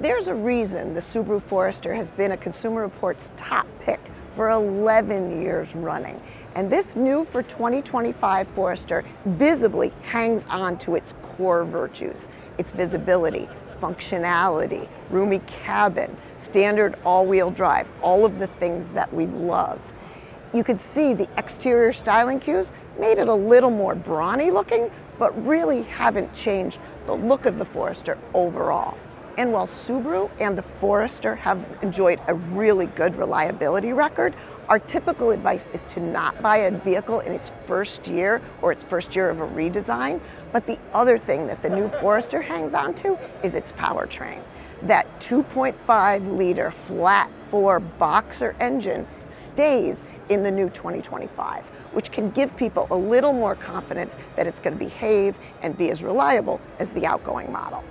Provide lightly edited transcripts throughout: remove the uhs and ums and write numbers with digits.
There's a reason the Subaru Forester has been a Consumer Reports top pick for 11 years running. And this new for 2025 Forester visibly hangs on to its core virtues. Its visibility, functionality, roomy cabin, standard all-wheel drive, all of the things that we love. You could see the exterior styling cues made it a little more brawny looking, but really haven't changed the look of the Forester overall. And while Subaru and the Forester have enjoyed a really good reliability record, our typical advice is to not buy a vehicle in its first year or its first year of a redesign. But the other thing that the new Forester hangs on to is its powertrain. That 2.5 liter flat 4 boxer engine stays in the new 2025, which can give people a little more confidence that it's going to behave and be as reliable as the outgoing model.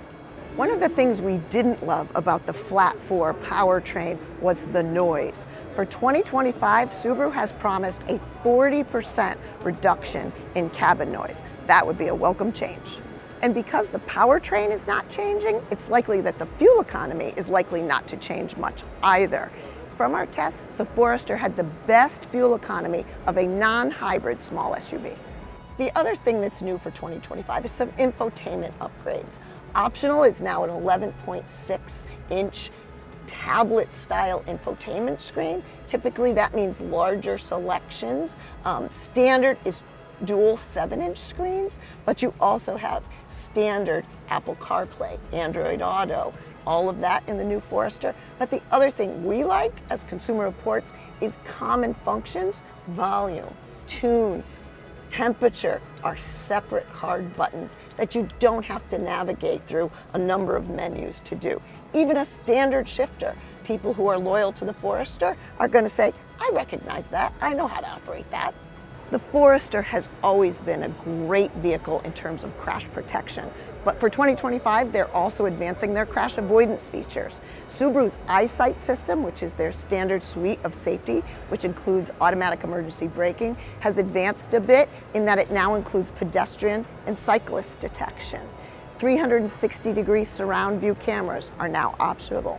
One of the things we didn't love about the flat 4 powertrain was the noise. For 2025, Subaru has promised a 40% reduction in cabin noise. That would be a welcome change. And because the powertrain is not changing, it's likely that the fuel economy is likely not to change much either. From our tests, the Forester had the best fuel economy of a non-hybrid small SUV. The other thing that's new for 2025 is some infotainment upgrades. Optional is now an 11.6-inch tablet-style infotainment screen. Typically that means larger selections. Standard is dual 7-inch screens, but you also have standard Apple CarPlay, Android Auto, all of that in the new Forester. But the other thing we like as Consumer Reports is common functions, volume, tune, temperature are separate hard buttons that you don't have to navigate through a number of menus to do. Even a standard shifter, people who are loyal to the Forester are going to say, I recognize that, I know how to operate that. The Forester has always been a great vehicle in terms of crash protection, but for 2025, they're also advancing their crash avoidance features. Subaru's EyeSight system, which is their standard suite of safety, which includes automatic emergency braking, has advanced a bit in that it now includes pedestrian and cyclist detection. 360-degree surround view cameras are now optional.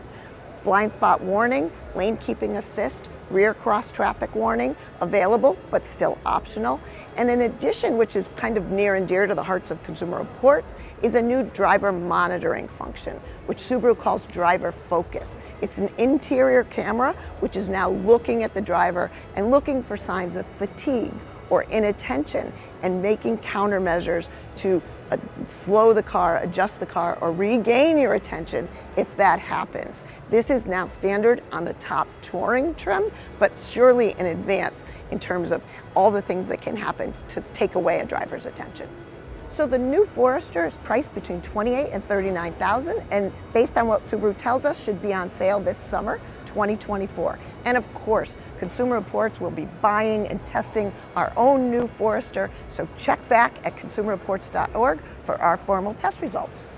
Blind spot warning, lane keeping assist, rear cross traffic warning available, but still optional. And in addition, which is kind of near and dear to the hearts of Consumer Reports, is a new driver monitoring function, which Subaru calls Driver Focus. It's an interior camera, which is now looking at the driver and looking for signs of fatigue or inattention and making countermeasures to slow the car, adjust the car, or regain your attention if that happens. This is now standard on the top touring trim, but surely in advance in terms of all the things that can happen to take away a driver's attention. So the new Forester is priced between $28,000 and $39,000, and based on what Subaru tells us, should be on sale this summer, 2024. And of course, Consumer Reports will be buying and testing our own new Forester, so check back at consumerreports.org for our formal test results.